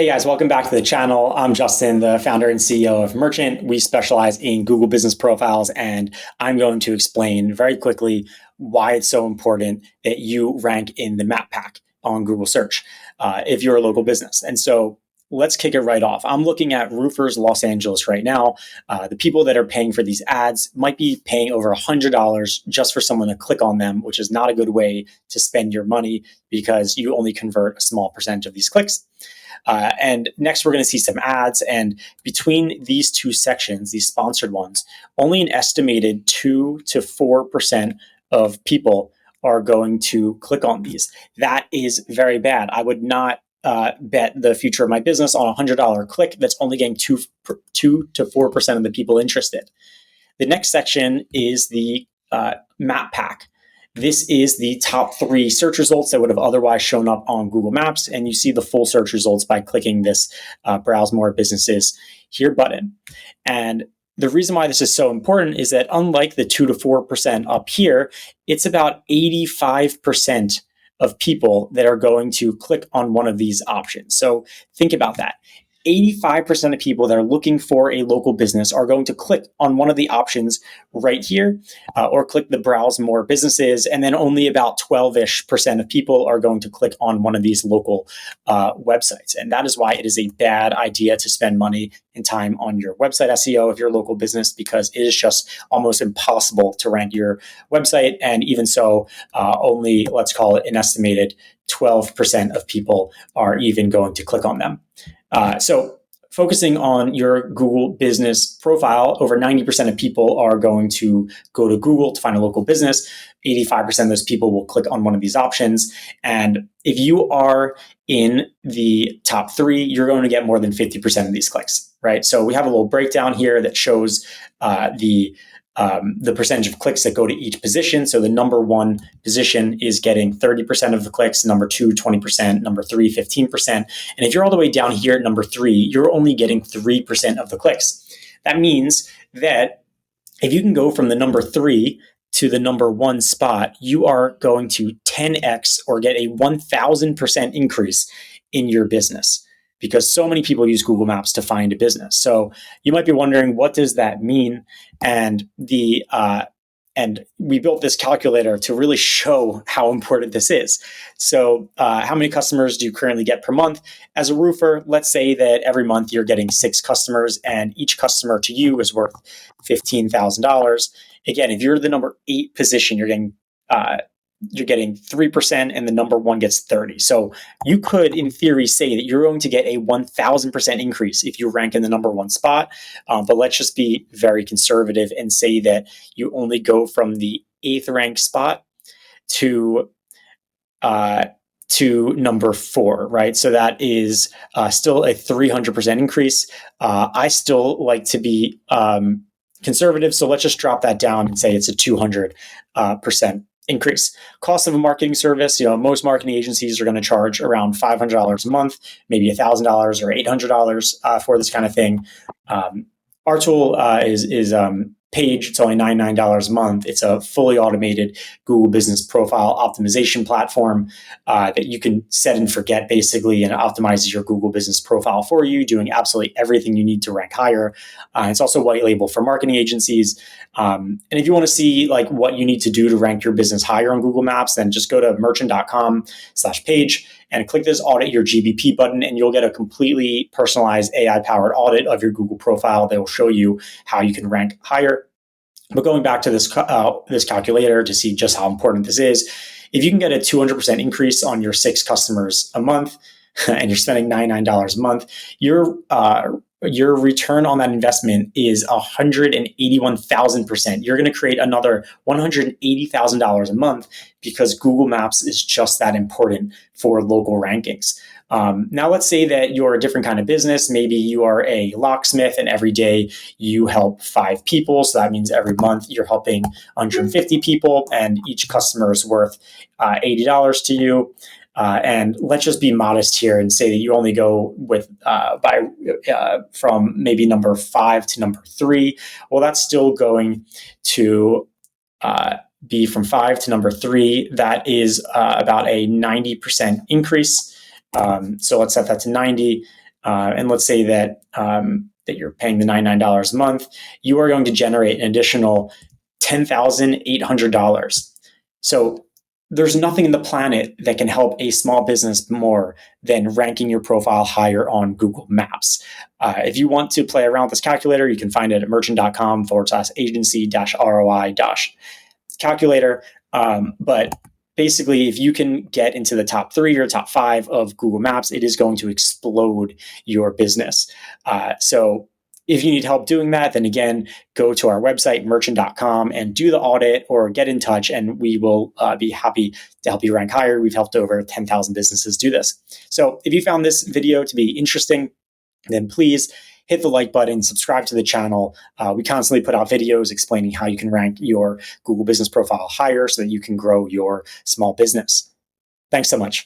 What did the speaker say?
Hey guys, welcome back to the channel. I'm Justin, the founder and CEO of Merchant. We specialize in Google business profiles, and I'm going to explain very quickly why it's so important that you rank in the map pack on Google search if you're a local business. And so let's kick it right off. I'm looking at Roofers Los Angeles right now. The people that are paying for these ads might be paying over $100 just for someone to click on them, which is not a good way to spend your money because you only convert a small percentage of these clicks. And next, we're going to see some ads. And between these two sections, these sponsored ones, only an estimated 2 to 4% of people are going to click on these. That is very bad. I would not bet the future of my business on a $100 click that's only getting 2 to 4% of the people interested. The next section is the map pack. This is the top 3 search results that would have otherwise shown up on Google Maps. And you see the full search results by clicking this Browse More Businesses Here button. And the reason why this is so important is that unlike the 2 to 4% up here, it's about 85% of people that are going to click on one of these options. So think about that. 85% of people that are looking for a local business are going to click on one of the options right here or click the Browse More Businesses. And then only about 12-ish% of people are going to click on one of these local websites. And that is why it is a bad idea to spend money and time on your website SEO if you're a local business, because it is just almost impossible to rank your website. And even so, only, let's call it an estimated 12% of people are even going to click on them. So focusing on your Google business profile, over 90% of people are going to go to Google to find a local business. 85% of those people will click on one of these options. And if you are in the top 3, you're going to get more than 50% of these clicks, right? So we have a little breakdown here that shows the percentage of clicks that go to each position. So the number 1 position is getting 30% of the clicks, number 2, 20%, number 3, 15%. And if you're all the way down here at number 3, you're only getting 3% of the clicks. That means that if you can go from the number 3 to the number 1 spot, you are going to 10x or get a 1,000% increase in your business, because so many people use Google Maps to find a business. So you might be wondering, what does that mean? And we built this calculator to really show how important this is. So how many customers do you currently get per month? As a roofer, let's say that every month you're getting 6 customers, and each customer to you is worth $15,000. Again, if you're the number 8 position, you're getting 3%, and the number 1 gets 30. So you could, in theory, say that you're going to get a 1,000% increase if you rank in the number 1 spot. But let's just be very conservative and say that you only go from the 8th ranked spot to number 4, right? So that is still a 300% increase. I still like to be conservative, so let's just drop that down and say it's a 200% increase. Cost of a marketing service, most marketing agencies are going to charge around $500 a month, maybe $1,000 or $800 for this kind of thing. Our tool is Paige. It's only $99 a month. It's a fully automated Google business profile optimization platform that you can set and forget, basically, and optimizes your Google business profile for you, doing absolutely everything you need to rank higher. It's also white label for marketing agencies. And if you want to see what you need to do to rank your business higher on Google Maps, then just go to merchant.com/Paige and click this Audit Your GBP button, and you'll get a completely personalized AI-powered audit of your Google profile that will show you how you can rank higher. But going back to this calculator to see just how important this is, if you can get a 200% increase on your 6 customers a month, and you're spending $99 a month, your return on that investment is 181,000%. You're going to create another $180,000 a month because Google Maps is just that important for local rankings. Now, let's say that you're a different kind of business. Maybe you are a locksmith, and every day you help 5 people. So that means every month you're helping 150 people, and each customer is worth $80 to you. And let's just be modest here and say that you only go with from maybe number 5 to number 3. Well, that's still going to be from 5 to number 3. That is about a 90% increase. So let's set that to 90. and let's say that that you're paying the $99 a month, you are going to generate an additional $10,800. So there's nothing in the planet that can help a small business more than ranking your profile higher on Google Maps. If you want to play around with this calculator, you can find it at merchant.com/agency-ROI-calculator. But basically, if you can get into the top 3 or top 5 of Google Maps, it is going to explode your business. So if you need help doing that, then again, go to our website, merchant.com, and do the audit or get in touch, and we will be happy to help you rank higher. We've helped over 10,000 businesses do this. So if you found this video to be interesting, then please hit the like button, subscribe to the channel. We constantly put out videos explaining how you can rank your Google business profile higher so that you can grow your small business. Thanks so much.